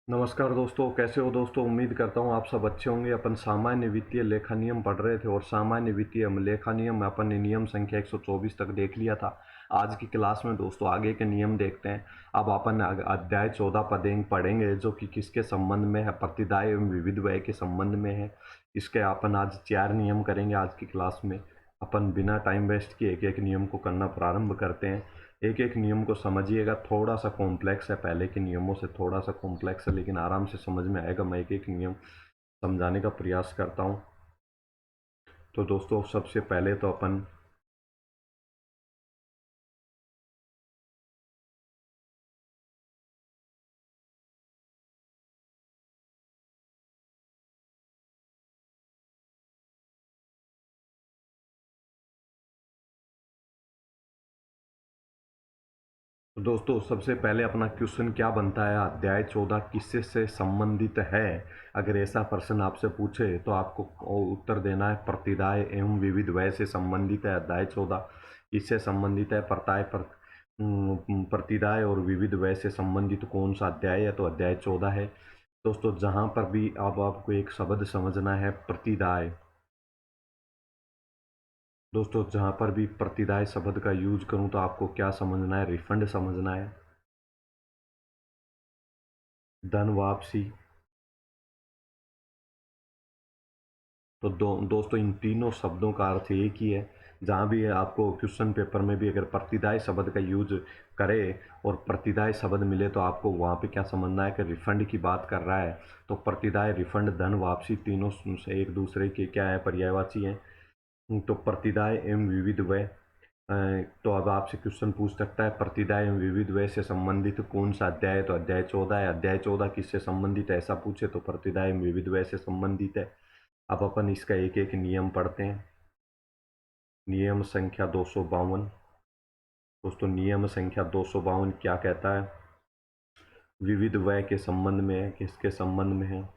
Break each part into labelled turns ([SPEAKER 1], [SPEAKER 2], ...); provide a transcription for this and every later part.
[SPEAKER 1] नमस्कार दोस्तों, कैसे हो दोस्तों। उम्मीद करता हूँ आप सब अच्छे होंगे। अपन सामान्य वित्तीय लेखा नियम पढ़ रहे थे और सामान्य वित्तीय लेखा नियम में अपन ने नियम संख्या 124 तक देख लिया था। आज की क्लास में दोस्तों आगे के नियम देखते हैं। अब अपन अध्याय 14 पढ़ेंगे जो कि किसके संबंध में है, प्रतिदाय एवं विविध व्यय के संबंध में है। इसके अपन आज 4 नियम करेंगे आज की क्लास में। अपन बिना टाइम वेस्ट किए एक एक नियम को करना प्रारंभ करते हैं। एक एक नियम को समझिएगा, थोड़ा सा कॉम्प्लेक्स है, पहले के नियमों से थोड़ा सा कॉम्प्लेक्स है, लेकिन आराम से समझ में आएगा। मैं एक एक नियम समझाने का प्रयास करता हूँ। तो दोस्तों सबसे पहले तो अपन दोस्तों सबसे पहले अपना क्वेश्चन क्या बनता है, अध्याय 14 किससे से संबंधित है। अगर ऐसा प्रश्न आपसे पूछे तो आपको उत्तर देना है प्रतिदाय एवं विविध व्यय से संबंधित है। अध्याय 14 किससे संबंधित है, प्रतिदाय और विविध व्यय से संबंधित कौन सा अध्याय है, तो अध्याय 14 है। दोस्तों जहां पर भी अब आपको एक शब्द समझना है, प्रतिदाय। दोस्तों जहां पर भी प्रतिदाय शब्द का यूज करूं तो आपको क्या समझना है, रिफंड समझना है, धन वापसी। तो दोस्तों इन तीनों शब्दों का अर्थ एक ही है। जहाँ भी आपको क्वेश्चन पेपर में भी अगर प्रतिदाय शब्द का यूज करे और प्रतिदाय शब्द मिले तो आपको वहाँ पे क्या समझना है कि रिफंड की बात कर रहा है। तो प्रतिदाय, रिफंड, धन वापसी तीनों से एक दूसरे के क्या है, पर्यायवाची हैं। तो प्रतिदाय एवं विविध व्यय, तो अब आपसे क्वेश्चन पूछ सकता है प्रतिदाय एवं विविध व्यय से संबंधित कौन सा अध्याय है, तो अध्याय 14 है। अध्याय 14 किससे संबंधित है ऐसा पूछे तो प्रतिदाय एवं विविध व्यय से संबंधित है। अब अपन इसका एक एक नियम पढ़ते हैं। नियम संख्या 252। दोस्तों नियम संख्या 252 क्या कहता है, विविध व्यय के संबंध में है, किसके संबंध में है।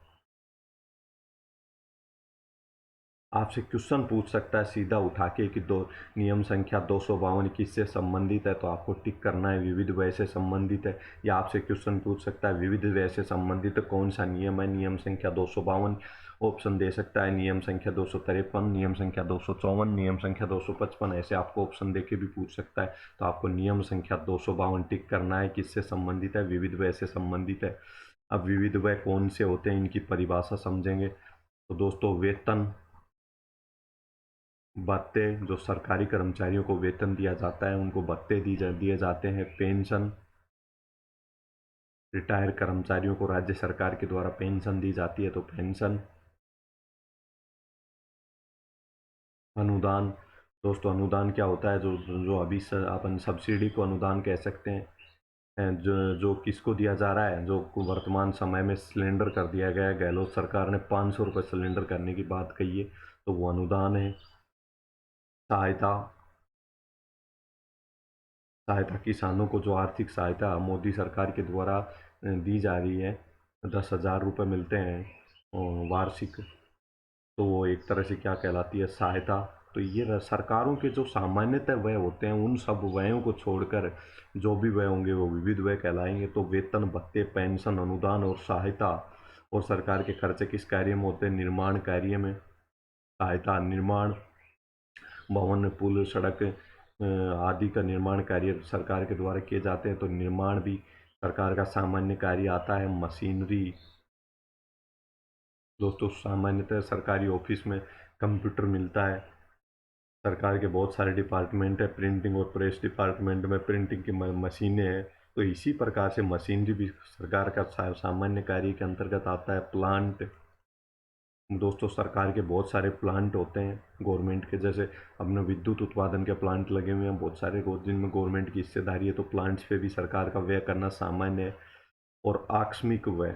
[SPEAKER 1] आपसे क्वेश्चन पूछ सकता है सीधा उठा के कि दो नियम संख्या 252 किससे संबंधित है, तो आपको टिक करना है विविध व्यय से संबंधित है। या आपसे क्वेश्चन पूछ सकता है विविध व्यय से संबंधित कौन सा नियम है, नियम संख्या 252 ऑप्शन दे सकता है, नियम संख्या 253, नियम संख्या 254, नियम संख्या 255, ऐसे आपको ऑप्शन दे के भी पूछ सकता है। तो आपको नियम संख्या 252 टिक करना है, किससे संबंधित है, विविध व्यय से संबंधित है। अब विविध व्यय कौन से होते हैं इनकी परिभाषा समझेंगे। तो दोस्तों वेतन भत्ते, जो सरकारी कर्मचारियों को वेतन दिया जाता है उनको भत्ते दिए जाते हैं। पेंशन, रिटायर कर्मचारियों को राज्य सरकार के द्वारा पेंशन दी जाती है तो पेंशन। अनुदान, दोस्तों अनुदान क्या होता है, जो जो अभी अपन सब्सिडी को अनुदान कह सकते हैं। जो किसको दिया जा रहा है, जो वर्तमान समय में सिलेंडर कर दिया गया है, गहलोत सरकार ने 500 रुपये सिलेंडर करने की बात कही है तो वो अनुदान है। सहायता, सहायता किसानों को जो आर्थिक सहायता मोदी सरकार के द्वारा दी जा रही है, 10,000 रुपये मिलते हैं वार्षिक, तो वो एक तरह से क्या कहलाती है, सहायता। तो ये सरकारों के जो सामान्यतः व्यय होते हैं उन सब व्ययों को छोड़कर जो भी व्यय होंगे वो विविध व्यय कहलाएंगे। तो वेतन भत्ते, पेंशन, अनुदान और सहायता। और सरकार के खर्चे किस कार्य में होते हैं, निर्माण कार्य में। सहायता निर्माण, भवन, पुल, सड़क आदि का निर्माण कार्य सरकार के द्वारा किए जाते हैं तो निर्माण भी सरकार का सामान्य कार्य आता है। मशीनरी, दोस्तों सामान्यतः सरकारी ऑफिस में कंप्यूटर मिलता है। सरकार के बहुत सारे डिपार्टमेंट है, प्रिंटिंग और प्रेस डिपार्टमेंट में प्रिंटिंग की मशीनें हैं, तो इसी प्रकार से मशीनरी भी सरकार का सामान्य कार्य के अंतर्गत आता है। प्लांट, दोस्तों सरकार के बहुत सारे प्लांट होते हैं गवर्नमेंट के, जैसे अपने विद्युत उत्पादन के प्लांट लगे हुए हैं बहुत सारे जिनमें गवर्नमेंट की हिस्सेदारी है, तो प्लांट्स पे भी सरकार का व्यय करना सामान्य है। और आकस्मिक व्यय,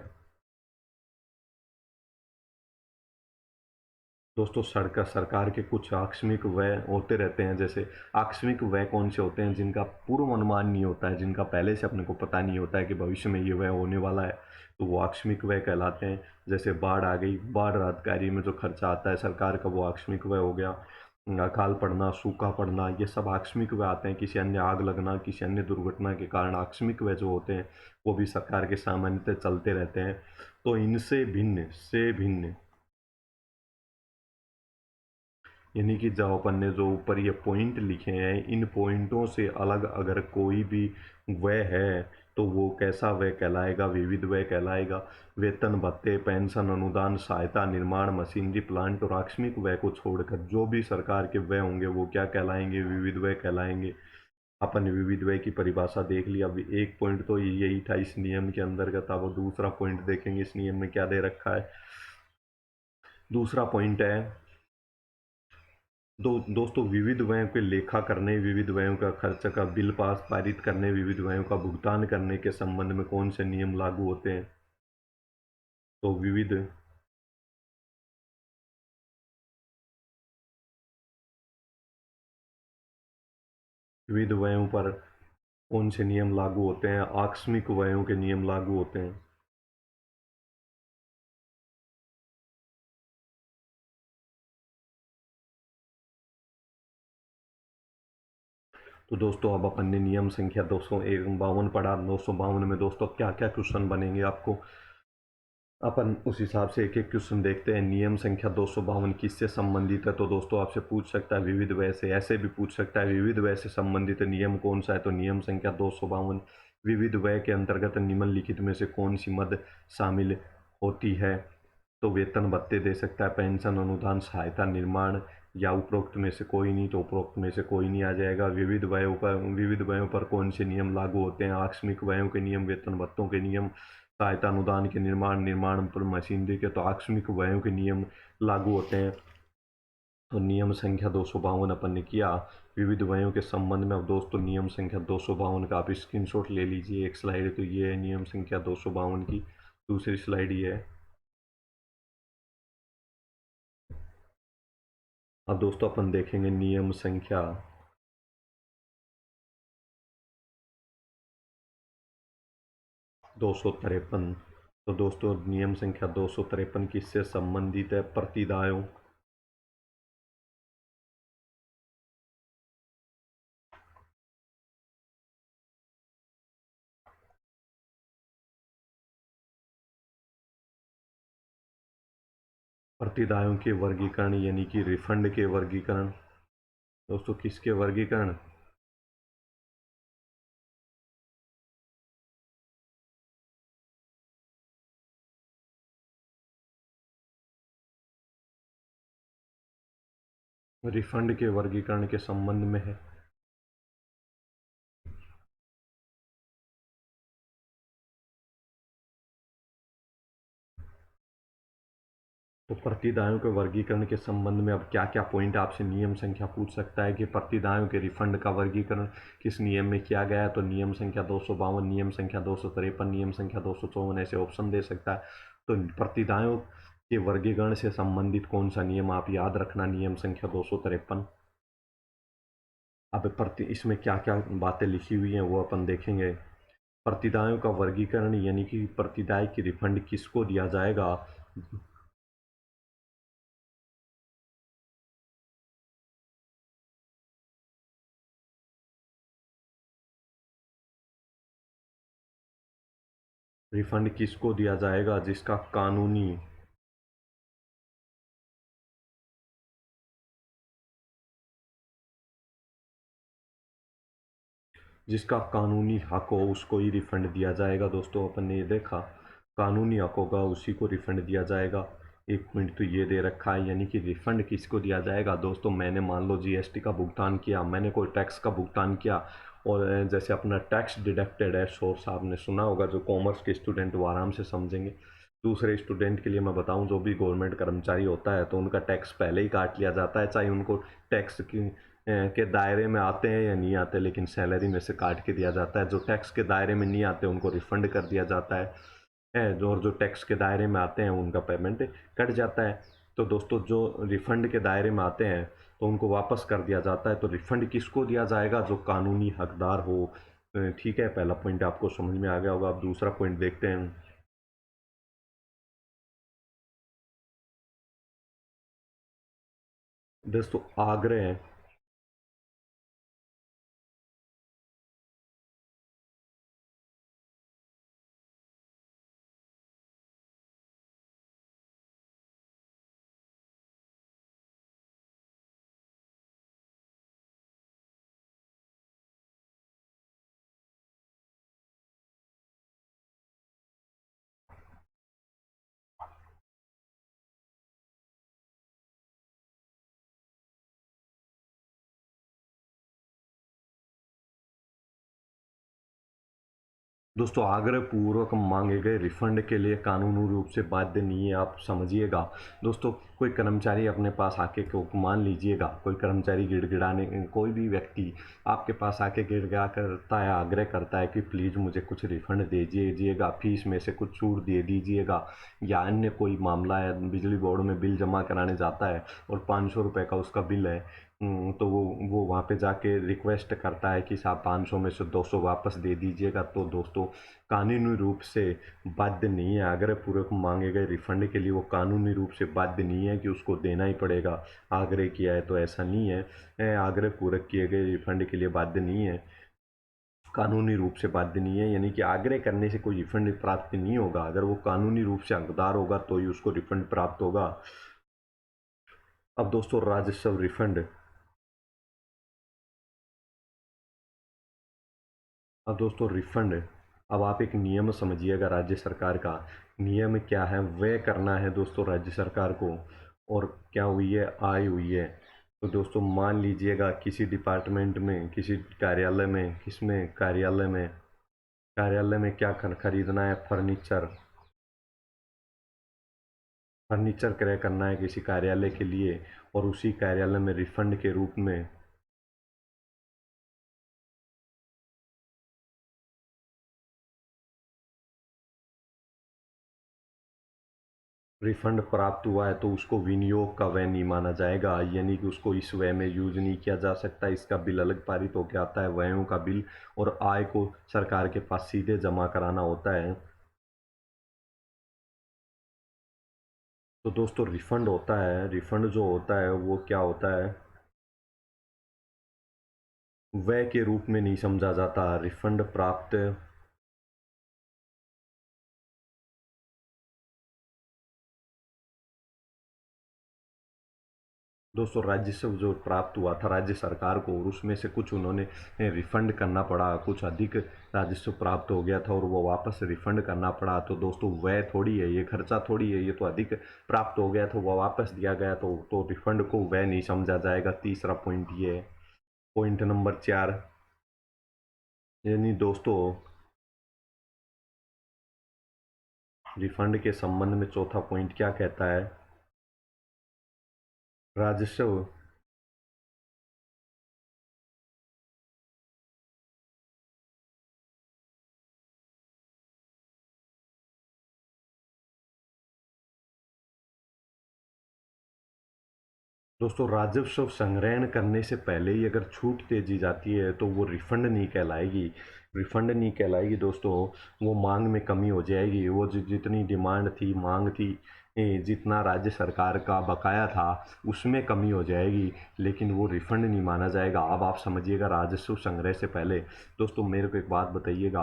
[SPEAKER 1] दोस्तों सरकार के कुछ आकस्मिक व्यय होते रहते हैं। जैसे आकस्मिक व्यय कौन से होते हैं, जिनका पूर्व अनुमान नहीं होता है, जिनका पहले से अपने को पता नहीं होता है कि भविष्य में ये व्यय होने वाला है, तो वो आकस्मिक व्यय कहलाते हैं। जैसे बाढ़ आ गई, बाढ़ राहत कार्य में जो खर्चा आता है सरकार का, वो आकस्मिक व्यय हो गया। अकाल पड़ना, सूखा पड़ना, ये सब आकस्मिक व्यय आते हैं। किसी अन्य आग लगना, किसी अन्य दुर्घटना के कारण आकस्मिक व्यय जो होते हैं वो भी सरकार के सामान्यतः चलते रहते हैं। तो इनसे भिन्न से भिन्न, यानी कि जो अपन ने जो ऊपर ये पॉइंट लिखे हैं, इन पॉइंटों से अलग अगर कोई भी व्यय है तो वो कैसा व्यय कहलाएगा? विविध व्यय कहलाएगा। वेतन भत्ते, पेंशन, अनुदान, सहायता, निर्माण, मशीनरी, प्लांट और आकस्मिक व्यय को छोड़कर जो भी सरकार के व्यय होंगे वो क्या कहलाएंगे? विविध व्यय कहलाएंगे। अपन ने विविध व्यय की परिभाषा देख ली। अब एक पॉइंट तो यही था इस नियम के अंतर्गत। अब दूसरा पॉइंट देखेंगे इस नियम में क्या दे रखा है। दूसरा पॉइंट है दोस्तों, विविध व्ययों के लेखा करने, विविध व्ययों का खर्च का बिल पास पारित करने, विविध व्ययों का भुगतान करने के संबंध में कौन से नियम लागू होते हैं? तो विविध व्ययों पर कौन से नियम लागू होते हैं? आकस्मिक व्ययों के नियम लागू होते हैं। तो दोस्तों, अब अपन ने नियम संख्या 252 पढ़ा। 252 में दोस्तों क्या क्या क्वेश्चन बनेंगे आपको, अपन उस हिसाब से एक एक क्वेश्चन देखते हैं। नियम संख्या 252 किससे संबंधित है? तो दोस्तों आपसे पूछ सकता है विविध व्यय से। ऐसे भी पूछ सकता है विविध व्यय से संबंधित नियम कौन सा है? तो नियम संख्या 252, विविध व्यय के अंतर्गत निम्नलिखित में से कौन सी मद शामिल होती है? तो वेतन भत्ते दे सकता है, पेंशन, अनुदान, सहायता, निर्माण, या उपरोक्त में से कोई नहीं। तो उपरोक्त में से कोई नहीं आ जाएगा। विविध व्ययों पर कौन से नियम लागू होते हैं? आकस्मिक व्ययों के नियम, वेतन भत्तों के नियम, सहायता अनुदान के, निर्माण पर मशीनरी के। तो आकस्मिक व्ययों के नियम लागू होते हैं। तो नियम संख्या 252 अपन ने किया विविध व्ययों के संबंध में। अब दोस्तों नियम संख्या 252 का आप स्क्रीनशॉट ले लीजिए। एक स्लाइड तो ये है नियम संख्या 252 की, दूसरी स्लाइड ये है। अब दोस्तों अपन देखेंगे नियम संख्या 253। तो दोस्तों नियम संख्या 253 किससे संबंधित है? प्रतिदायों, प्रतिदायों के वर्गीकरण, यानी कि रिफंड के वर्गीकरण। दोस्तों किसके वर्गीकरण? रिफंड के वर्गीकरण के संबंध में है। तो प्रतिदायों के वर्गीकरण के संबंध में अब क्या क्या पॉइंट आपसे नियम संख्या पूछ सकता है कि प्रतिदायों के रिफंड का वर्गीकरण किस नियम में किया गया है? तो नियम संख्या 252, नियम संख्या 253, नियम संख्या 254 ऐसे ऑप्शन दे सकता है। तो प्रतिदायों के वर्गीकरण से संबंधित कौन सा नियम आप याद रखना? नियम संख्या 253। अब इसमें क्या क्या बातें लिखी हुई हैं वो अपन देखेंगे। प्रतिदायों का वर्गीकरण, यानी कि प्रतिदाय की रिफंड किसको दिया जाएगा? रिफंड किसको दिया जाएगा? जिसका कानूनी हक हो उसको ही रिफंड दिया जाएगा। दोस्तों अपन ने ये देखा, कानूनी हक होगा उसी को रिफंड दिया जाएगा। एक पॉइंट तो ये दे रखा है, यानी कि रिफंड किसको दिया जाएगा? दोस्तों मैंने मान लो जीएसटी का भुगतान किया, मैंने कोई टैक्स का भुगतान किया, और जैसे अपना टैक्स डिडक्टेड है, सोर्स आपने सुना होगा, जो कॉमर्स के स्टूडेंट वो आराम से समझेंगे। दूसरे स्टूडेंट के लिए मैं बताऊं, जो भी गवर्नमेंट कर्मचारी होता है तो उनका टैक्स पहले ही काट लिया जाता है, चाहे उनको टैक्स के दायरे में आते हैं या नहीं आते, लेकिन सैलरी में से काट के दिया जाता है। जो टैक्स के दायरे में नहीं आते उनको रिफंड कर दिया जाता है जो टैक्स के दायरे में आते हैं उनका पेमेंट कट जाता है। तो दोस्तों जो रिफंड के दायरे में आते हैं तो उनको वापस कर दिया जाता है। तो रिफंड किसको दिया जाएगा? जो कानूनी हकदार हो। ठीक है, पहला पॉइंट आपको समझ में आ गया होगा। अब दूसरा पॉइंट देखते हैं। दोस्तों आग्रह दोस्तों आग्रह पूर्वक मांगे गए रिफंड के लिए कानूनी रूप से बाध्य नहीं है, आप समझिएगा। दोस्तों कोई कर्मचारी अपने पास आके को मान लीजिएगा कोई कर्मचारी गिड़गिड़ाने कोई भी व्यक्ति आपके पास आके गिड़गिड़ा करता है, आग्रह करता है कि प्लीज़ मुझे कुछ रिफंड दे दीजिएगा, फीस में से कुछ छूट दे दीजिएगा, या अन्य कोई मामला है, बिजली बोर्ड में बिल जमा कराने जाता है और 500 रुपये का उसका बिल है, तो वो वहाँ पे जाके रिक्वेस्ट करता है कि साहब 500 में से 200 वापस दे दीजिएगा, तो दोस्तों कानूनी रूप से बाध्य नहीं है। आग्रह पूर्वक मांगे गए रिफंड के लिए वो कानूनी रूप से बाध्य नहीं है कि उसको देना ही पड़ेगा। आग्रह किया है तो ऐसा नहीं है, आग्रह पूर्वक किए गए रिफंड के लिए बाध्य नहीं है, कानूनी रूप से बाध्य नहीं है। यानी कि आग्रह करने से कोई रिफंड प्राप्त नहीं होगा, अगर वो कानूनी रूप से हकदार होगा तो ही उसको रिफंड प्राप्त होगा। अब दोस्तों राजस्व रिफंड, अब दोस्तों रिफंड, अब आप एक नियम समझिएगा राज्य सरकार का। नियम क्या है, व्यय करना है दोस्तों राज्य सरकार को, और क्या हुई है, आय हुई है। तो दोस्तों मान लीजिएगा किसी डिपार्टमेंट में, किसी कार्यालय में, किसमें कार्यालय में क्या खरीदना है, फर्नीचर, फर्नीचर क्रय करना है किसी कार्यालय के लिए, और उसी कार्यालय में रिफंड के रूप में रिफंड प्राप्त हुआ है, तो उसको विनियोग का व्यय नहीं माना जाएगा, यानी कि उसको इस व्यय में यूज नहीं किया जा सकता। इसका बिल अलग पारित होकर आता है, व्ययों का बिल, और आय को सरकार के पास सीधे जमा कराना होता है। तो दोस्तों रिफंड होता है, रिफंड जो होता है वो क्या होता है, व्यय के रूप में नहीं समझा जाता। रिफंड प्राप्त, दोस्तों राजस्व जो प्राप्त हुआ था राज्य सरकार को, और उसमें से कुछ उन्होंने रिफंड करना पड़ा, कुछ अधिक राजस्व प्राप्त हो गया था और वो वापस रिफंड करना पड़ा, तो दोस्तों व्यय थोड़ी है ये, खर्चा थोड़ी है ये, तो अधिक प्राप्त हो गया तो वो वापस दिया गया, तो रिफंड को व्यय नहीं समझा जाएगा। तीसरा पॉइंट ये है। पॉइंट नंबर 4, यानी दोस्तों रिफंड के संबंध में चौथा पॉइंट क्या कहता है, राजस्व, दोस्तों राजस्व संग्रहण करने से पहले ही अगर छूट दे दी जाती है तो वो रिफंड नहीं कहलाएगी, रिफंड नहीं कहलाएगी दोस्तों, वो मांग में कमी हो जाएगी। वो जितनी डिमांड थी, मांग थी, जितना राज्य सरकार का बकाया था उसमें कमी हो जाएगी, लेकिन वो रिफंड नहीं माना जाएगा। अब आप समझिएगा राजस्व संग्रह से पहले। दोस्तों मेरे को एक बात बताइएगा,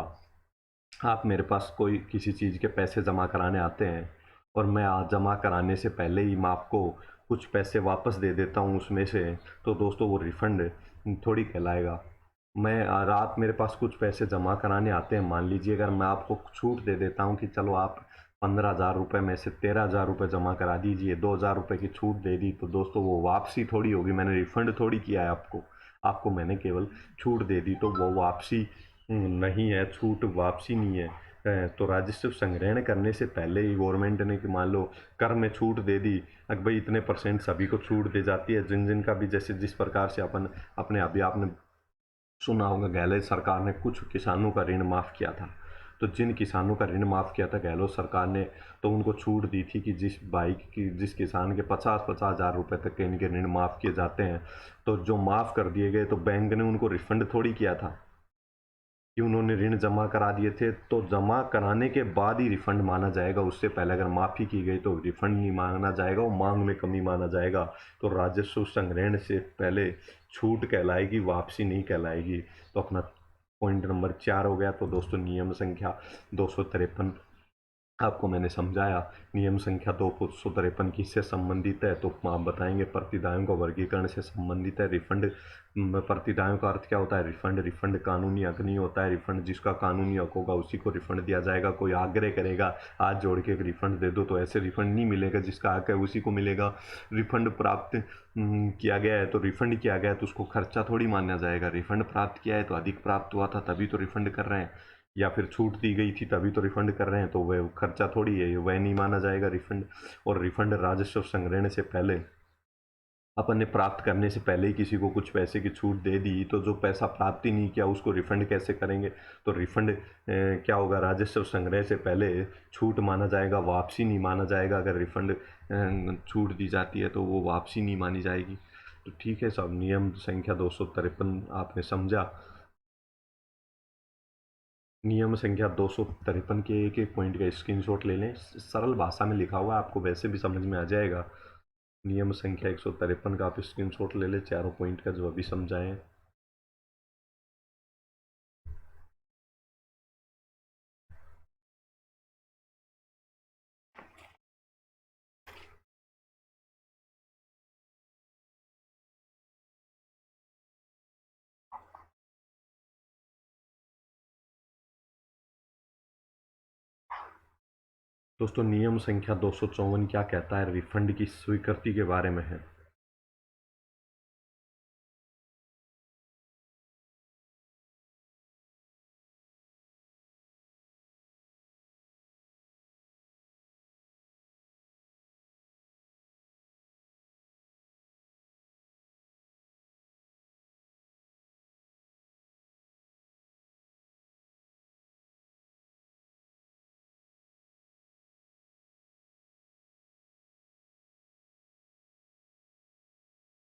[SPEAKER 1] आप मेरे पास कोई किसी चीज़ के पैसे जमा कराने आते हैं, और मैं आज जमा कराने से पहले ही मैं आपको कुछ पैसे वापस दे देता हूँ उसमें से, तो दोस्तों वो रिफंड थोड़ी कहलाएगा। मैं रात मेरे पास कुछ पैसे जमा कराने आते हैं, मान लीजिए अगर मैं आपको छूट दे देता हूँ कि चलो आप 15,000 रुपये में से 13,000 रुपये जमा करा दीजिए, 2,000 रुपये की छूट दे दी, तो दोस्तों वो वापसी थोड़ी होगी, मैंने रिफंड थोड़ी किया है आपको, आपको मैंने केवल छूट दे दी, तो वो वापसी नहीं है, छूट वापसी नहीं है। तो राजस्व संग्रहण करने से पहले ही गवर्नमेंट ने कि मान लो कर में छूट दे दी, अगर भाई इतने परसेंट सभी को छूट दे जाती है, जिन जिन का भी जैसे जिस प्रकार से अपन अपने अभी आपने सुना होगा गहलोत सरकार ने कुछ किसानों का ऋण माफ़ किया था, तो जिन किसानों का ऋण माफ़ किया था गहलोत सरकार ने, तो उनको छूट दी थी कि जिस भाई की जिस किसान के 50,000 रुपये तक के इनके ऋण माफ़ किए जाते हैं, तो जो माफ़ कर दिए गए तो बैंक ने उनको रिफंड थोड़ी किया था, कि उन्होंने ऋण जमा करा दिए थे, तो जमा कराने के बाद ही रिफंड माना जाएगा। उससे पहले अगर माफ़ी की गई तो रिफंड नहीं माना जाएगा और मांग में कमी माना जाएगा। तो राजस्व संग्रहण से पहले छूट कहलाएगी, वापसी नहीं कहलाएगी। तो अपना पॉइंट नंबर 4 हो गया। तो दोस्तों नियम संख्या 253 आपको मैंने समझाया। नियम संख्या 253 किससे संबंधित है, तो आप बताएंगे प्रतिदायों का वर्गीकरण से संबंधित है। रिफंड प्रतिदायों का अर्थ क्या होता है? रिफंड, रिफंड कानूनी हक नहीं होता है। रिफंड जिसका कानूनी हक होगा उसी को रिफंड दिया जाएगा। कोई आग्रह करेगा हाथ जोड़ के रिफंड दे दो, तो ऐसे रिफंड नहीं मिलेगा। जिसका हक है उसी को मिलेगा। रिफंड प्राप्त किया गया है तो रिफंड किया गया है तो उसको खर्चा थोड़ी माना जाएगा। रिफंड प्राप्त किया है तो अधिक प्राप्त हुआ था तभी तो रिफंड कर रहे हैं, या फिर छूट दी गई थी तभी तो रिफंड कर रहे हैं। तो वह खर्चा थोड़ी है, वह नहीं माना जाएगा रिफंड। और रिफंड राजस्व संग्रहण से पहले, अपन ने प्राप्त करने से पहले ही किसी को कुछ पैसे की छूट दे दी, तो जो पैसा प्राप्त ही नहीं किया उसको रिफंड कैसे करेंगे? तो रिफंड क्या होगा? राजस्व संग्रह से पहले छूट माना जाएगा, वापसी नहीं माना जाएगा। अगर रिफंड छूट दी जाती है तो वो वापसी नहीं मानी जाएगी। तो ठीक है सब, नियम संख्या 253 आपने समझा। नियम संख्या 253 के एक एक पॉइंट का स्क्रीनशॉट ले लें। सरल भाषा में लिखा हुआ है, आपको वैसे भी समझ में आ जाएगा। नियम संख्या 153 का आप स्क्रीनशॉट ले लें, चारों पॉइंट का जो अभी समझाएं। दोस्तों नियम संख्या 254 क्या कहता है? रिफंड की स्वीकृति के बारे में है।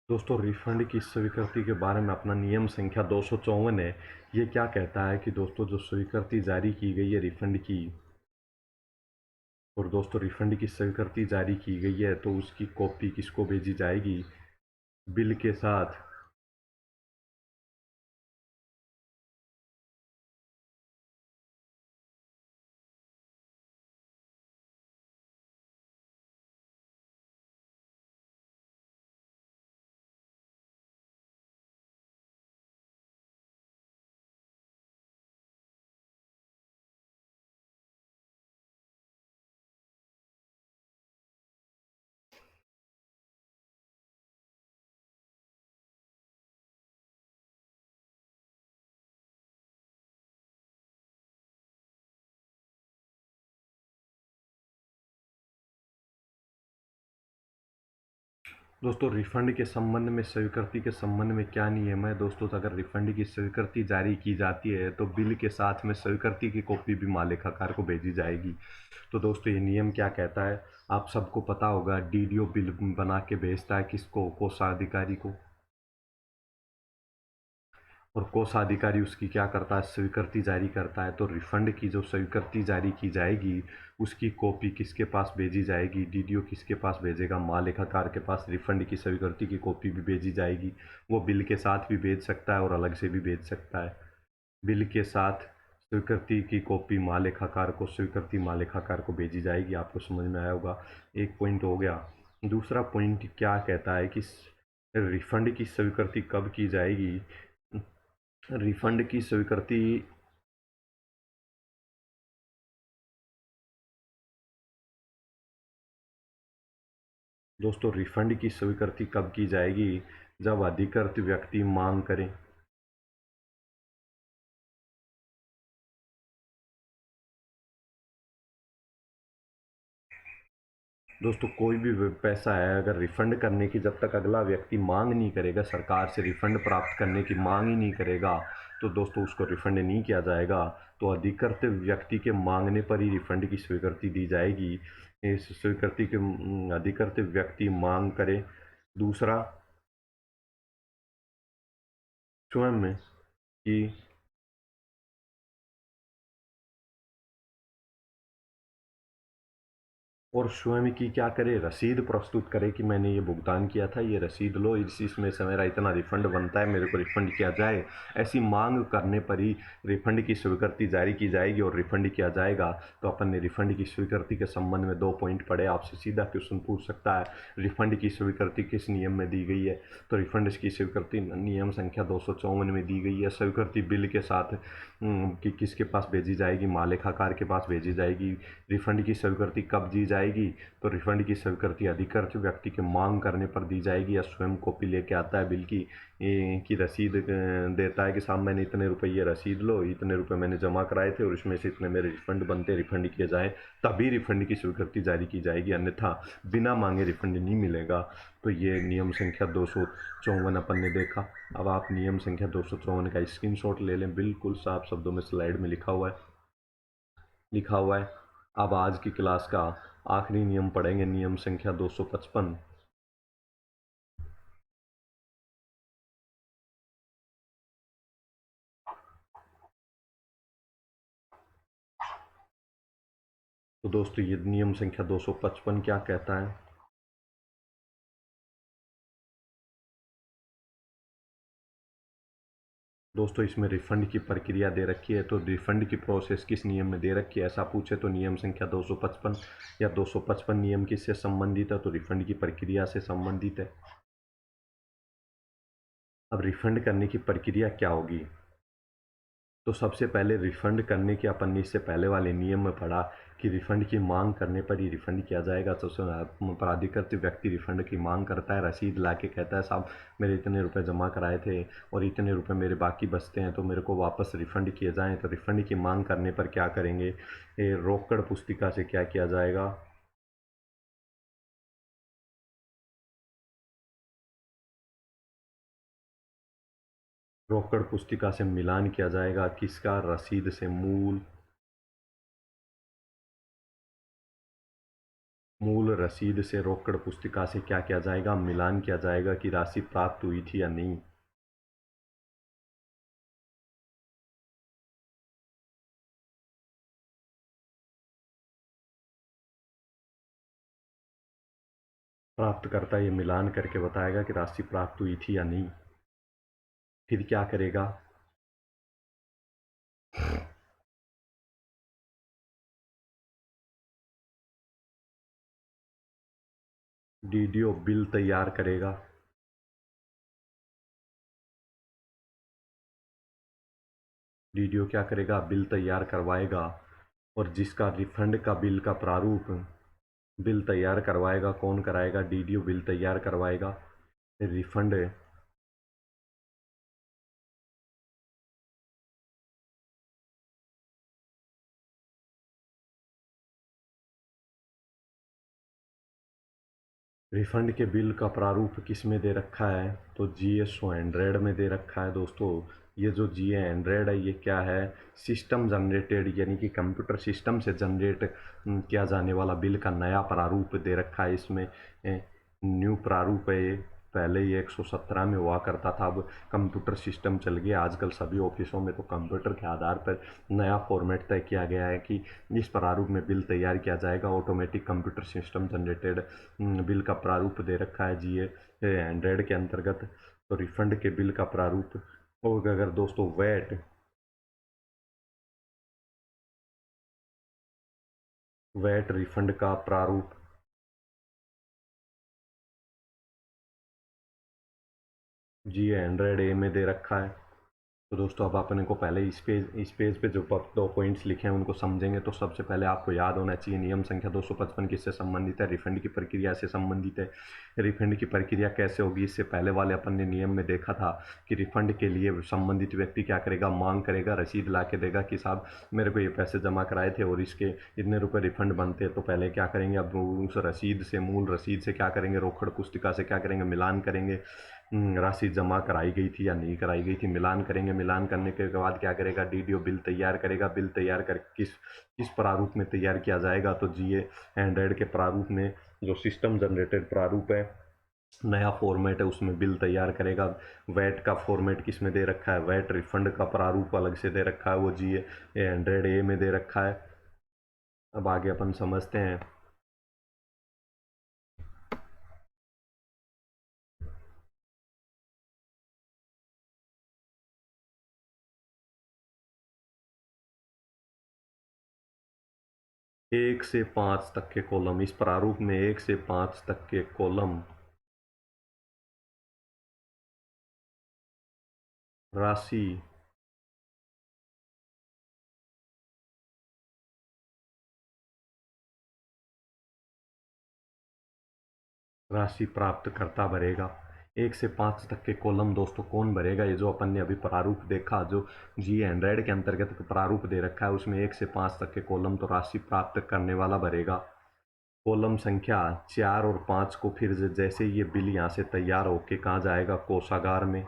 [SPEAKER 1] दोस्तों रिफंड की स्वीकृति के बारे में अपना नियम संख्या 254 है। ये क्या कहता है कि दोस्तों जो स्वीकृति जारी की गई है रिफंड की, और दोस्तों रिफंड की स्वीकृति जारी की गई है तो उसकी कॉपी किसको भेजी जाएगी? बिल के साथ। दोस्तों रिफंड के संबंध में, स्वीकृति के संबंध में क्या नियम है दोस्तों? तो अगर रिफंड की स्वीकृति जारी की जाती है तो बिल के साथ में स्वीकृति की कॉपी भी मालिकाकार को भेजी जाएगी। तो दोस्तों ये नियम क्या कहता है? आप सबको पता होगा, डीडीओ बिल बना के भेजता है किसको? कोषाधिकारी को। और कोषाधिकारी उसकी क्या करता है? स्वीकृति जारी करता है। तो रिफंड की जो स्वीकृति जारी की जाएगी उसकी कॉपी किसके पास भेजी जाएगी? डीडीओ किसके पास भेजेगा? मालेखाकार के पास रिफंड की स्वीकृति की कॉपी भी भेजी जाएगी। वो बिल के साथ भी भेज सकता है और अलग से भी भेज सकता है। बिल के साथ स्वीकृति की कॉपी मालेखाकार को, स्वीकृति मालेखाकार को भेजी जाएगी। आपको समझ में आया होगा। एक पॉइंट हो गया। दूसरा पॉइंट क्या कहता है कि रिफंड की स्वीकृति कब की जाएगी? रिफंड की स्वीकृति, दोस्तों रिफंड की स्वीकृति कब की जाएगी? जब अधिकृत व्यक्ति मांग करें। दोस्तों कोई भी पैसा है अगर रिफंड करने की जब तक अगला व्यक्ति मांग नहीं करेगा, सरकार से रिफंड प्राप्त करने की मांग ही नहीं करेगा, तो दोस्तों उसको रिफंड नहीं किया जाएगा। तो अधिकृत व्यक्ति के मांगने पर ही रिफंड की स्वीकृति दी जाएगी। इस स्वीकृति के अधिकृत व्यक्ति मांग करे। दूसरा, स्वयं में कि और स्वयं की क्या करे, रसीद प्रस्तुत करे कि मैंने ये भुगतान किया था, ये रसीद लो, इसमें से मेरा इतना रिफंड बनता है, मेरे को रिफंड किया जाए। ऐसी मांग करने पर ही रिफंड की स्वीकृति जारी की जाएगी और रिफंड किया जाएगा। तो अपन ने रिफंड की स्वीकृति के संबंध में 2 पॉइंट पढ़े। आपसे सीधा क्वेश्चन पूछ सकता है, रिफंड की स्वीकृति किस नियम में दी गई है? तो रिफंड की स्वीकृति नियम संख्या 254 में दी गई है। स्वीकृति बिल के साथ कि किसके पास भेजी जाएगी? मालेखाकार के पास भेजी जाएगी। रिफंड की स्वीकृति कब दी जाएगी? तो रिफंड की स्वीकृति अधिकृत व्यक्ति के मांग करने पर दी जाएगी, या स्वयं कॉपी लेके आता है बिल की रसीद देता है कि साहब मैंने इतने रुपए, ये रसीद लो, इतने रुपए मैंने जमा कराए थे और इसमें से इतने मेरे रिफंड बनते, रिफंड किए जाए, तभी रिफंड की स्वीकृति जारी की जाएगी, अन्यथा बिना मांगे रिफंड नहीं मिलेगा। तो ये नियम संख्या 254 अपन ने देखा। अब आप नियम संख्या 254 का स्क्रीनशॉट ले लें, बिल्कुल साफ शब्दों में स्लाइड में लिखा हुआ है। अब आज की क्लास का आखिरी नियम पढ़ेंगे, नियम संख्या 255। तो दोस्तों ये नियम संख्या 255 क्या कहता है? दोस्तों इसमें रिफंड की प्रक्रिया दे रखी है। तो रिफंड की प्रोसेस किस नियम में दे रखी है, ऐसा पूछे तो नियम संख्या 255 या 255 नियम किससे संबंधित है? तो रिफंड की प्रक्रिया से संबंधित है। अब रिफंड करने की प्रक्रिया क्या होगी? तो सबसे पहले रिफंड करने के अपन ने इससे पहले वाले नियम में पढ़ा कि रिफंड की मांग करने पर ही रिफंड किया जाएगा। तो प्राधिकृत व्यक्ति रिफंड की मांग करता है, रसीद ला के कहता है साहब मेरे इतने रुपए जमा कराए थे और इतने रुपए मेरे बाकी बचते हैं, तो मेरे को वापस रिफंड किए जाएं। तो रिफंड की मांग करने पर क्या करेंगे? रोकड़ पुस्तिका से क्या किया जाएगा? रोकड़ पुस्तिका से मिलान किया जाएगा, किसका? रसीद से मूल रसीद से रोकड़ पुस्तिका से क्या किया जाएगा? मिलान किया जाएगा कि राशि प्राप्त हुई थी या नहीं। प्राप्तकर्ता ये मिलान करके बताएगा कि राशि प्राप्त हुई थी या नहीं। फिर क्या करेगा? डीडीओ बिल तैयार करेगा। डीडीओ क्या करेगा? बिल तैयार करवाएगा। और जिसका रिफंड का बिल का प्रारूप बिल तैयार करवाएगा, कौन कराएगा? डीडीओ बिल तैयार करवाएगा। रिफंड रिफंड के बिल का प्रारूप किस में दे रखा है? तो GS100 में दे रखा है। दोस्तों ये जो GS100 है ये क्या है? सिस्टम जनरेटेड, यानी कि कंप्यूटर सिस्टम से जनरेट किया जाने वाला बिल का नया प्रारूप दे रखा है। इसमें न्यू प्रारूप है ये। पहले ये 117 में हुआ करता था, अब कंप्यूटर सिस्टम चल गया। आजकल सभी ऑफिसों में तो कंप्यूटर के आधार पर नया फॉर्मेट तय किया गया है कि इस प्रारूप में बिल तैयार किया जाएगा। Automatic computer system generated bill का प्रारूप दे रखा है GS100 के अंतर्गत। तो रिफंड के बिल का प्रारूप। और अगर दोस्तों वैट रिफंड का प्रारूप GS100A में दे रखा है। तो दोस्तों अब अपने को पहले इस पेज पे जो 2 पॉइंट्स लिखे हैं उनको समझेंगे। तो सबसे पहले आपको याद होना चाहिए नियम संख्या 255 किससे संबंधित है? रिफंड की प्रक्रिया से संबंधित है। रिफंड की प्रक्रिया कैसे होगी? इससे पहले वाले अपन ने नियम में देखा था कि रिफंड के लिए संबंधित व्यक्ति क्या करेगा? मांग करेगा, रसीद ला के देगा कि साहब मेरे को ये पैसे जमा कराए थे और इसके इतने रुपये रिफंड बनते। तो पहले क्या करेंगे? अब उस रसीद से, मूल रसीद से क्या करेंगे? रोकड़ पुस्तिका से क्या करेंगे? मिलान करेंगे, राशि जमा कराई गई थी या नहीं कराई गई थी, मिलान करेंगे। मिलान करने के बाद क्या करेगा? डीडीओ बिल तैयार करेगा। बिल तैयार कर किस किस प्रारूप में तैयार किया जाएगा? तो GS100 के प्रारूप में, जो सिस्टम जनरेटेड प्रारूप है, नया फॉर्मेट है, उसमें बिल तैयार करेगा। वैट का फॉर्मेट किस में दे रखा है? वैट रिफंड का प्रारूप अलग से दे रखा है, वो GS100A में दे रखा है। अब आगे अपन समझते हैं। 1 से 5 तक के कॉलम, इस प्रारूप में 1 से 5 तक के कॉलम राशि राशि प्राप्त करता भरेगा। 1 से 5 तक के कॉलम दोस्तों कौन भरेगा? ये जो अपन ने अभी प्रारूप देखा, जो G100 के अंतर्गत प्रारूप दे रखा है, उसमें 1 से 5 तक के कॉलम तो राशि प्राप्त करने वाला भरेगा। कॉलम संख्या 4 और 5 को फिर जैसे ये बिल यहाँ से तैयार होके कहाँ जाएगा? कोषागार में।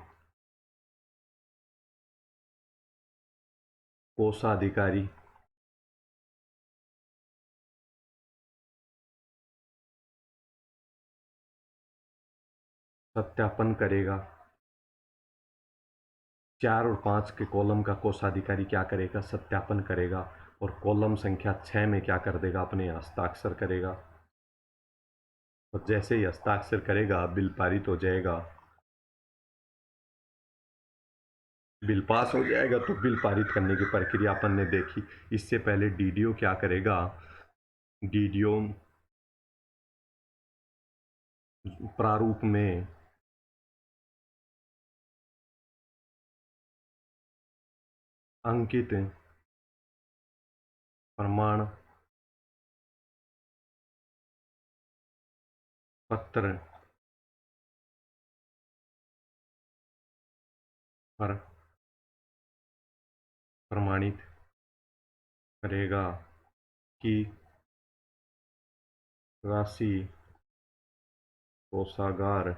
[SPEAKER 1] कोषाधिकारी सत्यापन करेगा। 4 और 5 के कॉलम का कोषाधिकारी क्या करेगा? सत्यापन करेगा। और कॉलम संख्या 6 में क्या कर देगा? अपने हस्ताक्षर करेगा। और जैसे ही हस्ताक्षर करेगा बिल पारित हो जाएगा। बिल पास हो जाएगा। तो बिल पारित करने की प्रक्रिया अपन ने देखी। इससे पहले डीडीओ क्या करेगा? डीडीओ प्रारूप में अंकित प्रमाण पत्र पर प्रमाणित करेगा कि राशि कोषागार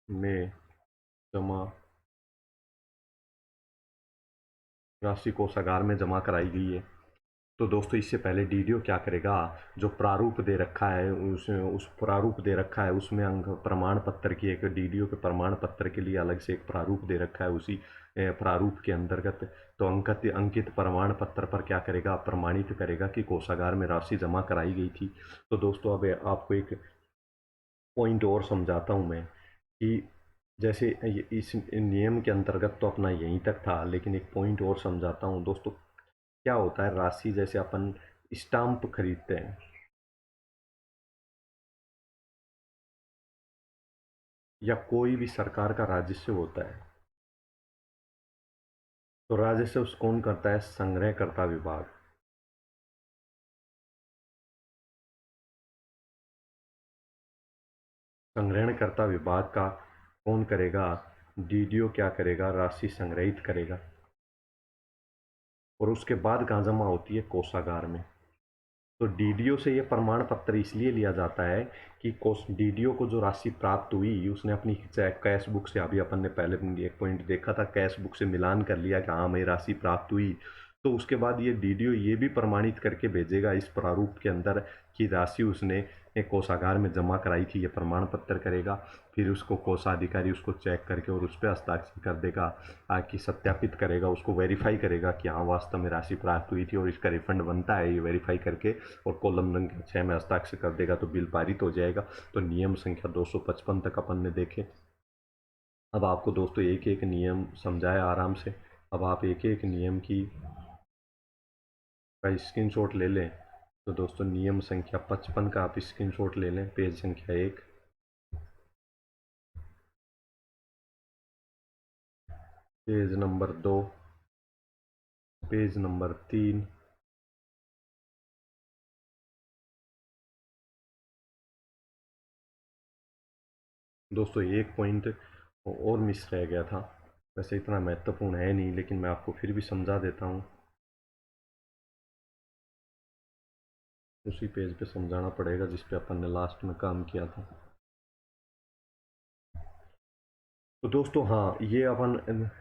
[SPEAKER 1] में जमा राशि कोषागार में जमा कराई गई है। तो दोस्तों इससे पहले डीडीओ क्या करेगा? जो प्रारूप दे रखा है उस प्रारूप दे रखा है उसमें अंक प्रमाण पत्र की एक डीडीओ के प्रमाण पत्र के लिए अलग से एक प्रारूप दे रखा है। उसी प्रारूप के अंतर्गत तो अंकित प्रमाण पत्र पर क्या करेगा? प्रमाणित करेगा कि कोषागार में राशि जमा कराई गई थी। तो दोस्तों अब आपको एक पॉइंट और समझाता हूँ मैं कि जैसे इस नियम के अंतर्गत तो अपना यहीं तक था, लेकिन एक पॉइंट और समझाता हूँ दोस्तों। क्या होता है? राशि जैसे अपन स्टाम्प खरीदते हैं या कोई भी सरकार का राजस्व होता है, तो राजस्व कौन करता है? संग्रहकर्ता विभाग। संग्रहणकर्ता विभाग का कौन करेगा? डीडीओ क्या करेगा? राशि संग्रहित करेगा। और उसके बाद कहाँ जमा होती है? कोषागार में। तो डीडीओ से ये प्रमाण पत्र इसलिए लिया जाता है कि डीडीओ को जो राशि प्राप्त हुई उसने अपनी कैश बुक से, अभी अपन ने पहले एक पॉइंट देखा था, कैश बुक से मिलान कर लिया कि हाँ मेरी राशि प्राप्त हुई। तो उसके बाद ये डीडीओ ये भी प्रमाणित करके भेजेगा इस प्रारूप के अंदर कि राशि उसने कोषागार में जमा कराई थी, ये प्रमाण पत्र करेगा। फिर उसको कोषाधिकारी उसको चेक करके और उस पर हस्ताक्षर कर देगा, कि सत्यापित करेगा, उसको वेरीफाई करेगा कि हाँ वास्तव में राशि प्राप्त हुई थी और इसका रिफंड बनता है, ये वेरीफाई करके और कॉलम नंबर 6 में हस्ताक्षर कर देगा तो बिल पारित हो जाएगा। तो नियम संख्या 255 तक अपन ने देखे। अब आपको दोस्तों एक एक नियम समझाया आराम से। अब आप एक एक नियम की का स्क्रीनशॉट ले लें। तो दोस्तों नियम संख्या 55 का आप स्क्रीनशॉट ले लें, पेज संख्या 1, पेज नंबर 2, पेज नंबर 3, दोस्तों एक पॉइंट और मिस रह गया था, वैसे इतना महत्वपूर्ण है नहीं लेकिन मैं आपको फिर भी समझा देता हूँ। उसी पेज पे समझाना पड़ेगा जिस पे अपन ने लास्ट में काम किया था। तो दोस्तों हाँ ये अपन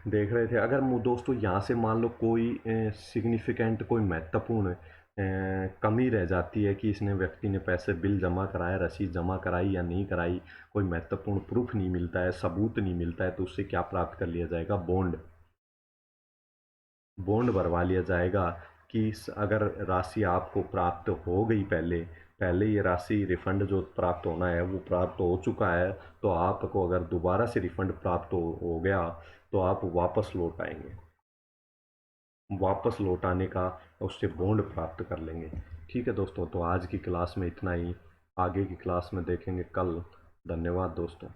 [SPEAKER 1] देख रहे थे। अगर दोस्तों यहाँ से मान लो कोई सिग्निफिकेंट कोई महत्वपूर्ण कमी रह जाती है कि इसने व्यक्ति ने पैसे बिल जमा कराया, रसीद जमा कराई या नहीं कराई, कोई महत्वपूर्ण प्रूफ नहीं मिलता है, सबूत नहीं मिलता है, तो उससे क्या प्राप्त कर लिया जाएगा? बॉन्ड। बॉन्ड भरवा लिया जाएगा कि अगर राशि आपको प्राप्त हो गई, पहले पहले ये राशि रिफंड जो प्राप्त होना है वो प्राप्त हो चुका है, तो आपको अगर दोबारा से रिफंड प्राप्त हो गया तो आप वापस लौट आएंगे, वापस लौटाने का उससे बॉन्ड प्राप्त कर लेंगे। ठीक है दोस्तों, तो आज की क्लास में इतना ही। आगे की क्लास में देखेंगे कल। धन्यवाद दोस्तों।